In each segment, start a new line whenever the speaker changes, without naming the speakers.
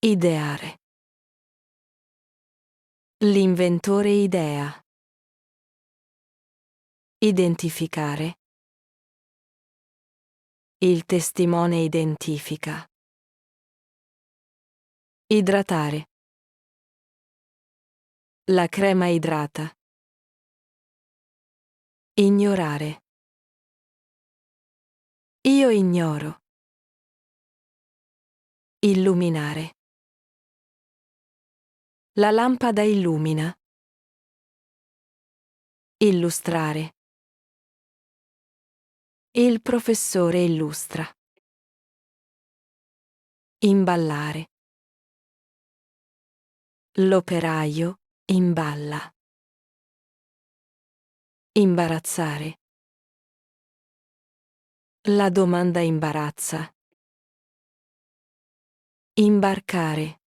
Ideare. L'inventore idea. Identificare. Il testimone identifica. Idratare. La crema idrata. Ignorare. Io ignoro. Illuminare. La lampada illumina. Illustrare. Il professore illustra. Imballare. L'operaio imballa. Imbarazzare. La domanda imbarazza. Imbarcare.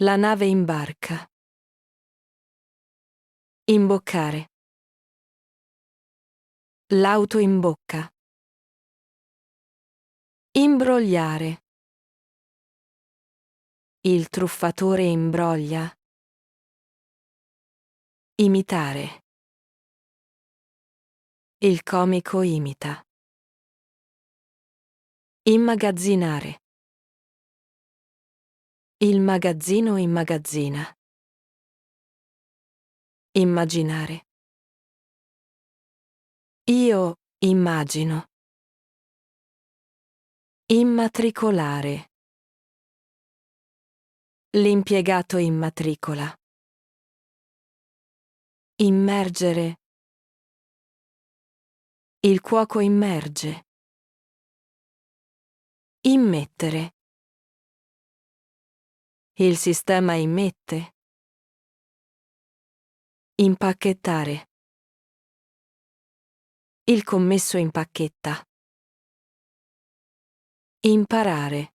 La nave imbarca. Imboccare. L'auto imbocca. Imbrogliare. Il truffatore imbroglia. Imitare. Il comico imita. Immagazzinare. Il magazzino immagazzina. Immaginare. Io immagino. Immatricolare. L'impiegato immatricola. Immergere. Il cuoco immerge. Immettere. Il sistema immette. Impacchettare. Il commesso impacchetta. Imparare.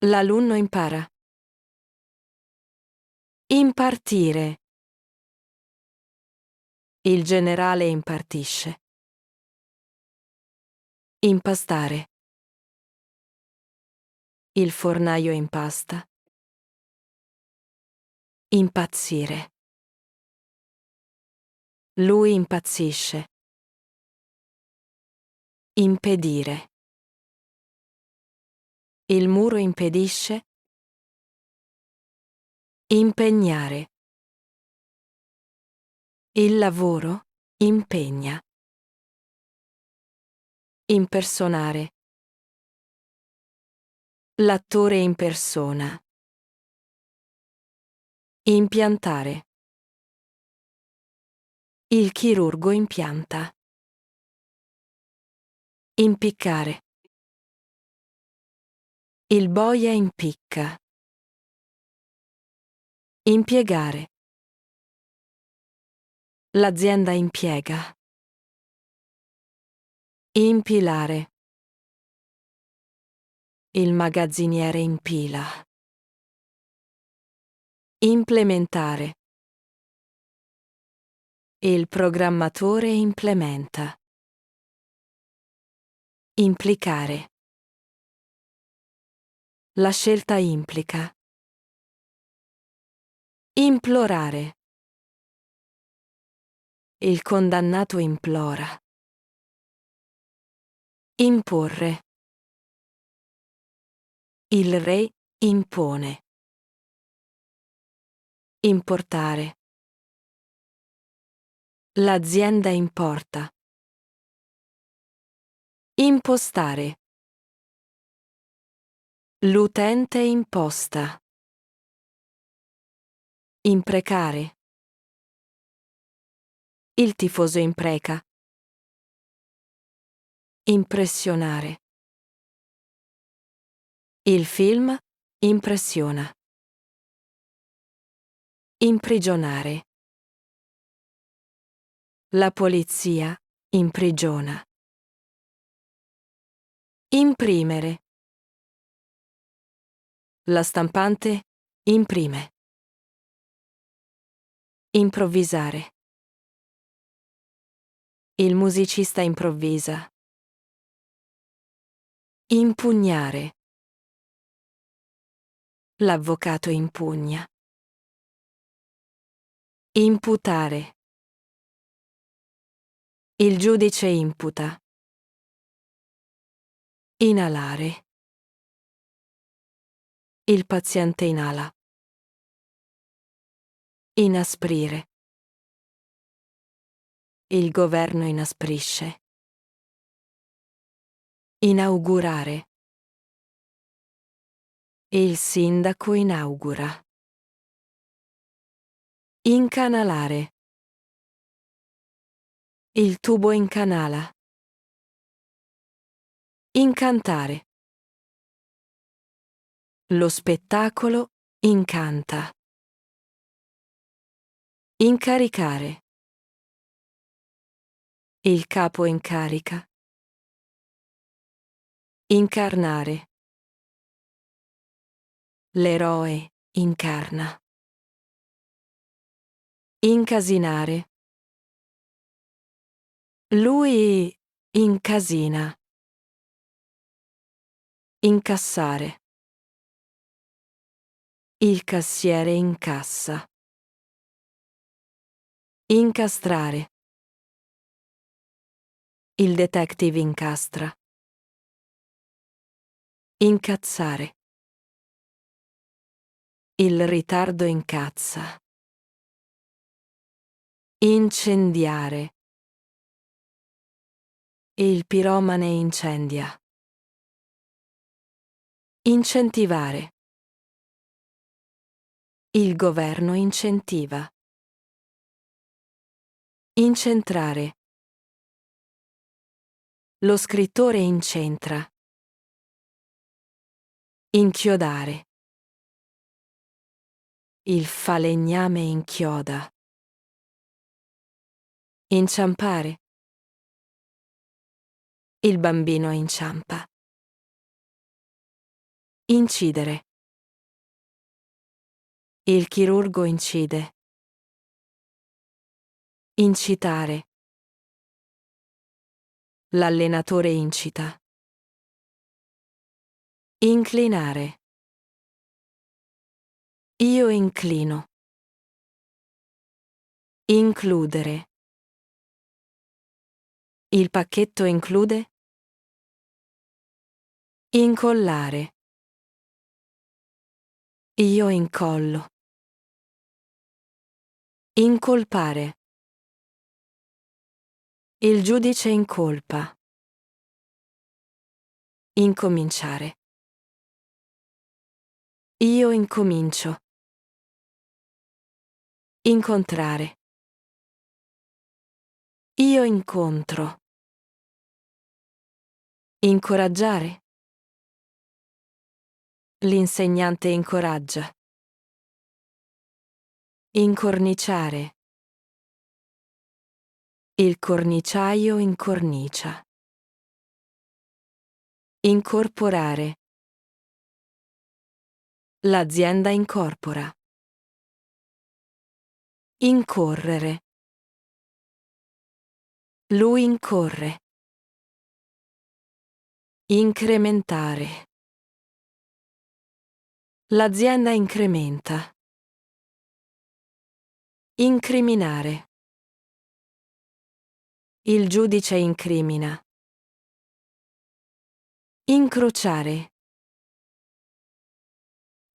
L'alunno impara. Impartire. Il generale impartisce. Impastare. Il fornaio impasta. Impazzire. Lui impazzisce. Impedire. Il muro impedisce. Impegnare. Il lavoro impegna. Impersonare. L'attore impersona. Impiantare. Il chirurgo impianta. Impiccare. Il boia impicca. Impiegare. L'azienda impiega. Impilare. Il magazziniere impila. Implementare. Il programmatore implementa. Implicare. La scelta implica. Implorare. Il condannato implora. Imporre. Il re impone. Importare. L'azienda importa. Impostare. L'utente imposta. Imprecare. Il tifoso impreca. Impressionare. Il film impressiona. Imprigionare. La polizia imprigiona. Imprimere. La stampante imprime. Improvvisare. Il musicista improvvisa. Impugnare. L'avvocato impugna. Imputare. Il giudice imputa. Inalare. Il paziente inala. Inasprire. Il governo inasprisce. Inaugurare. Il sindaco inaugura. Incanalare. Il tubo incanala. Incantare. Lo spettacolo incanta. Incaricare. Il capo incarica. Incarnare. L'eroe incarna. Incasinare. Lui incasina. Incassare. Il cassiere incassa. Incastrare. Il detective incastra. Incazzare. Il ritardo incazza. Incendiare. Il piromane incendia. Incentivare. Il governo incentiva. Incentrare. Lo scrittore incentra. Inchiodare. Il falegname inchioda. Inciampare. Il bambino inciampa. Incidere. Il chirurgo incide. Incitare. L'allenatore incita. Inclinare. Io inclino. Includere. Il pacchetto include? Incollare. Io incollo. Incolpare. Il giudice incolpa. Incominciare. Io incomincio. Incontrare. Io incontro. Incoraggiare. L'insegnante incoraggia. Incorniciare. Il corniciaio incornicia. Incorporare. L'azienda incorpora. Incorrere. Lui incorre. Incrementare. L'azienda incrementa. Incriminare. Il giudice incrimina. Incrociare.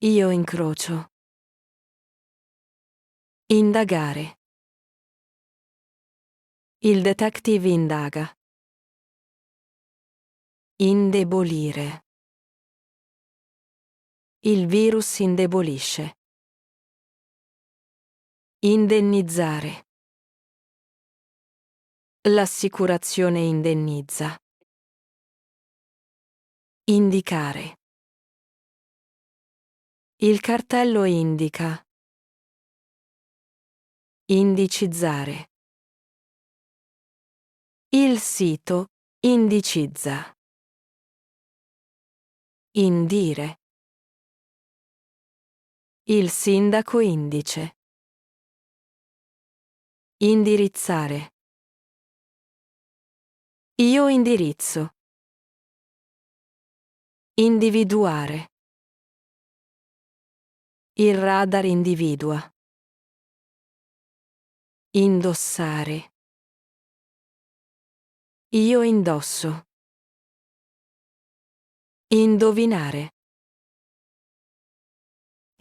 Io incrocio. Indagare. Il detective indaga. Indebolire. Il virus indebolisce. Indennizzare. L'assicurazione indennizza. Indicare. Il cartello indica. Indicizzare. Il sito indicizza. Indire. Il sindaco indice. Indirizzare. Io indirizzo. Individuare. Il radar individua. Indossare. Io indosso. Indovinare.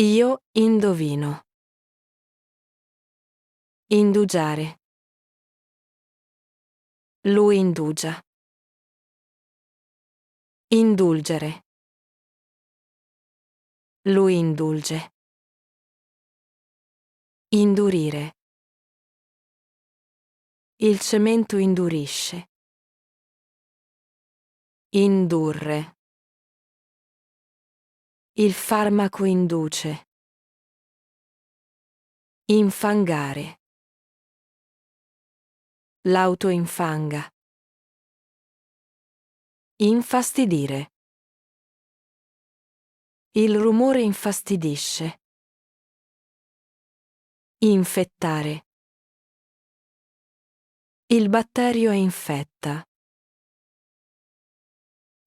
Io indovino. Indugiare. Lui indugia. Indulgere. Lui indulge. Indurire. Il cemento indurisce. Indurre. Il farmaco induce. Infangare. L'auto infanga. Infastidire. Il rumore infastidisce. Infettare. Il batterio infetta.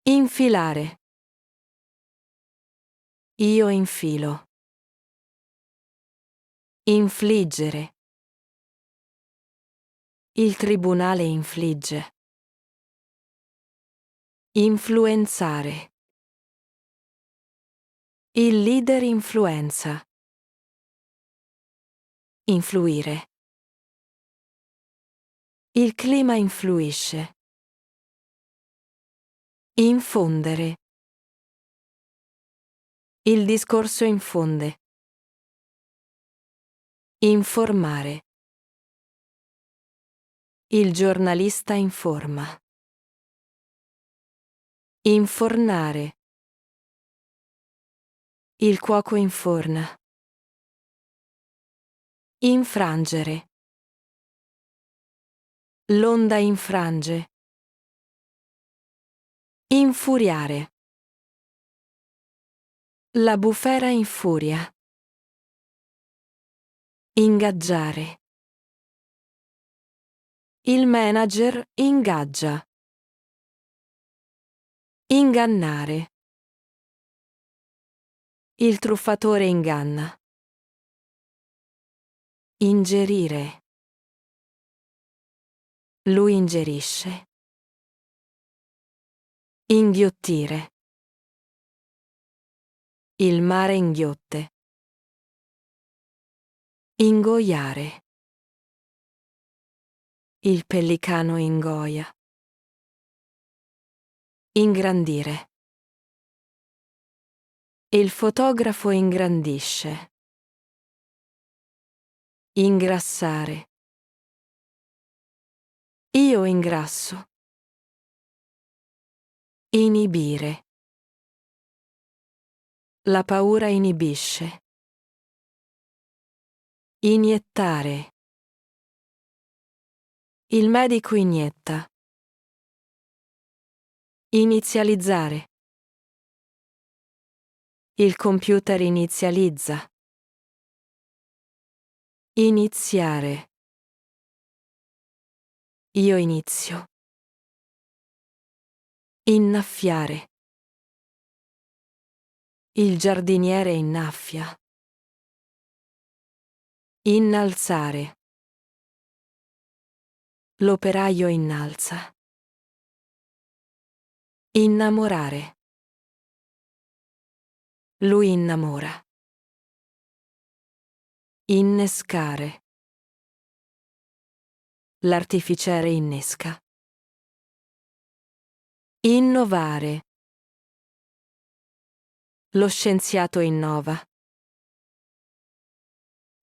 Infilare. Io infilo. Infliggere. Il tribunale infligge. Influenzare. Il leader influenza. Influire. Il clima influisce. Infondere. Il discorso infonde. Informare. Il giornalista informa. Infornare. Il cuoco inforna. Infrangere. L'onda infrange. Infuriare. La bufera infuria. Ingaggiare. Il manager ingaggia. Ingannare. Il truffatore inganna. Ingerire. Lui ingerisce. Inghiottire. Il mare inghiotte. Ingoiare. Il pellicano ingoia. Ingrandire. Il fotografo ingrandisce. Ingrassare. Io ingrasso. Inibire. La paura inibisce. Iniettare. Il medico inietta. Inizializzare. Il computer inizializza. Iniziare. Io inizio. Innaffiare. Il giardiniere innaffia. Innalzare. L'operaio innalza. Innamorare. Lui innamora. Innescare. L'artificiere innesca. Innovare. Lo scienziato innova.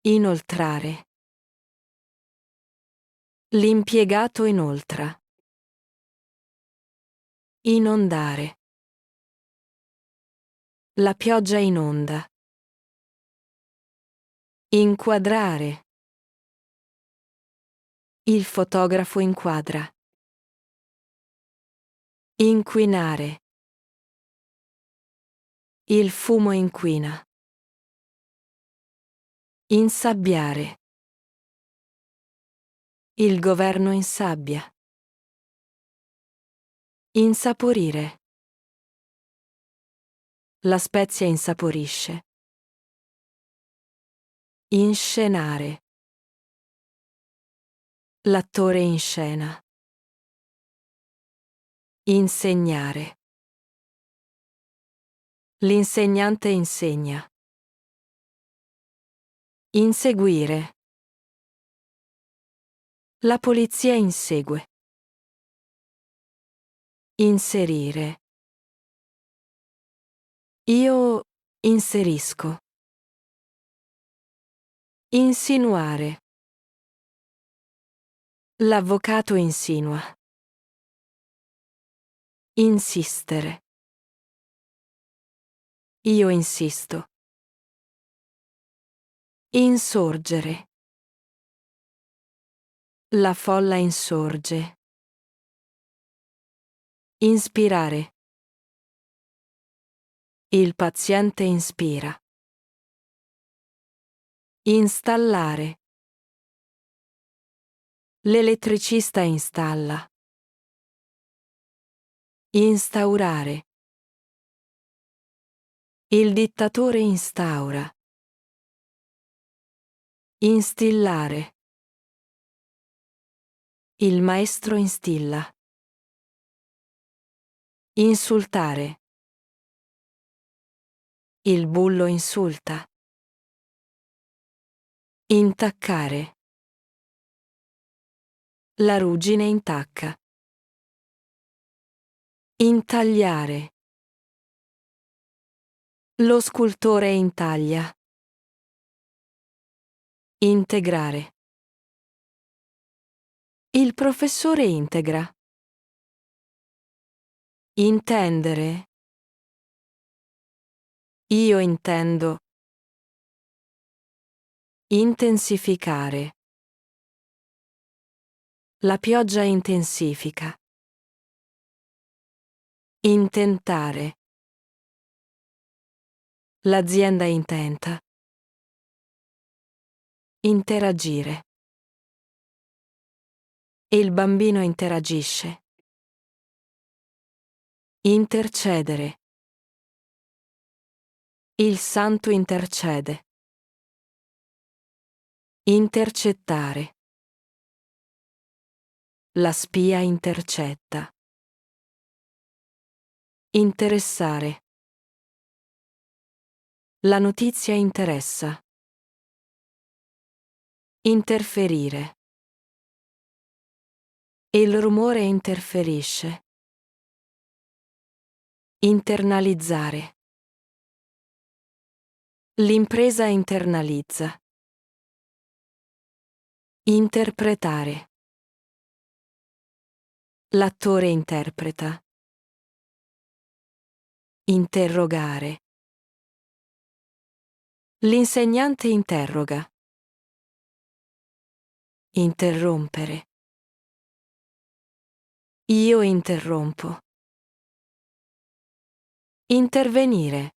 Inoltrare. L'impiegato inoltra. Inondare. La pioggia inonda. Inquadrare. Il fotografo inquadra. Inquinare. Il fumo inquina. Insabbiare. Il governo insabbia. Insaporire. La spezia insaporisce. Inscenare. L'attore in scena. Insegnare. L'insegnante insegna. Inseguire. La polizia insegue. Inserire. Io inserisco. Insinuare. L'avvocato insinua. Insistere. Io insisto. Insorgere. La folla insorge. Inspirare. Il paziente inspira. Installare. L'elettricista installa. Instaurare. Il dittatore instaura. Instillare. Il maestro instilla. Insultare. Il bullo insulta. Intaccare. La ruggine intacca. Intagliare. Lo scultore intaglia. Integrare. Il professore integra. Intendere. Io intendo. Intensificare. La pioggia intensifica. Intentare. L'azienda intenta. Interagire. Il bambino interagisce. Intercedere. Il santo intercede. Intercettare. La spia intercetta. Interessare. La notizia interessa. Interferire. Il rumore interferisce. Internalizzare. L'impresa internalizza. Interpretare. L'attore interpreta. Interrogare. L'insegnante interroga. Interrompere. Io interrompo. Intervenire.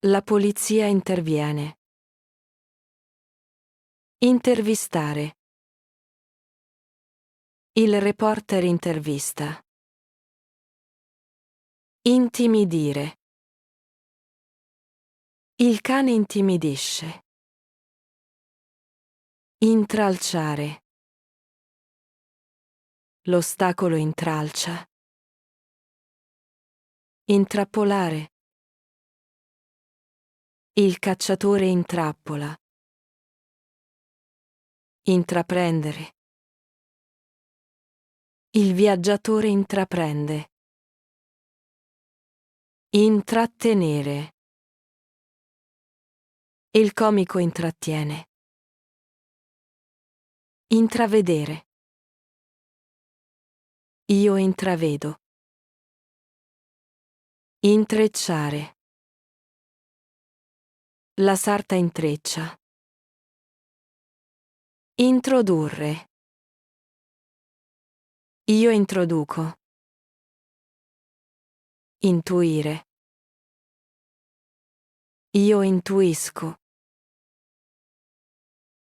La polizia interviene. Intervistare. Il reporter intervista. Intimidire. Il cane intimidisce. Intralciare. L'ostacolo intralcia. Intrappolare. Il cacciatore intrappola. Intraprendere. Il viaggiatore intraprende. Intrattenere. Il comico intrattiene. Intravedere. Io intravedo. Intrecciare. La sarta intreccia. Introdurre. Io introduco. Intuire. Io intuisco.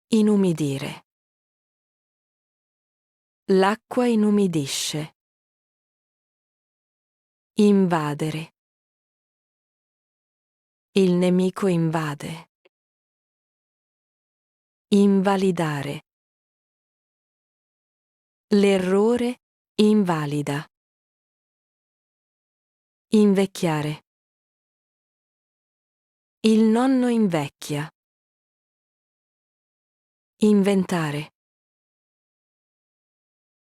Inumidire. L'acqua inumidisce. Invadere. Il nemico invade. Invalidare. L'errore invalida. Invecchiare. Il nonno invecchia. Inventare.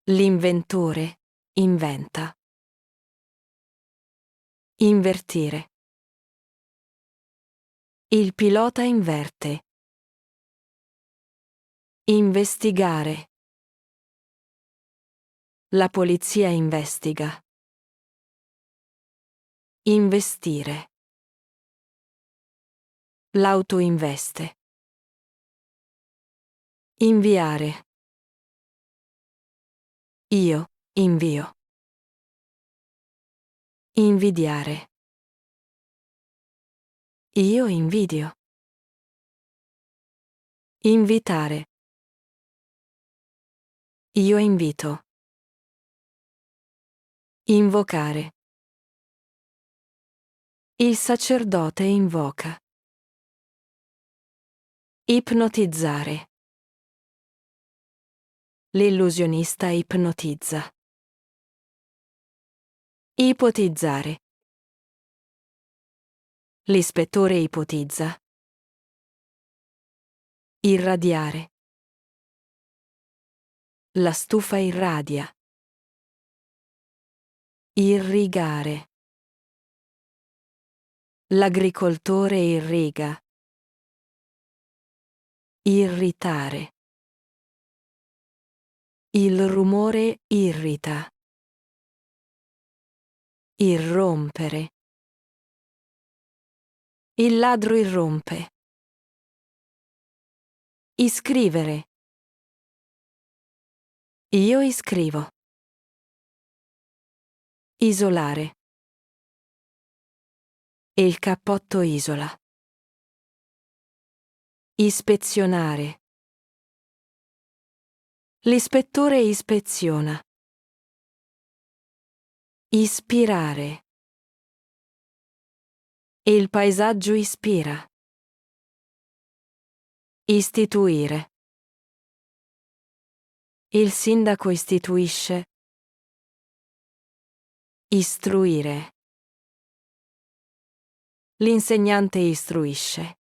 L'inventore inventa. Invertire. Il pilota inverte. Investigare. La polizia investiga. Investire. L'auto investe. Inviare. Io invio. Invidiare. Io invidio. Invitare. Io invito. Invocare. Il sacerdote invoca. Ipnotizzare. L'illusionista ipnotizza. Ipotizzare. L'ispettore ipotizza. Irradiare. La stufa irradia. Irrigare. L'agricoltore irriga. Irritare. Il rumore irrita. Irrompere. Il ladro irrompe. Iscrivere. Io iscrivo. Isolare. Il cappotto isola. Ispezionare. L'ispettore ispeziona. Ispirare. Il paesaggio ispira. Istituire. Il sindaco istituisce. Istruire. L'insegnante istruisce.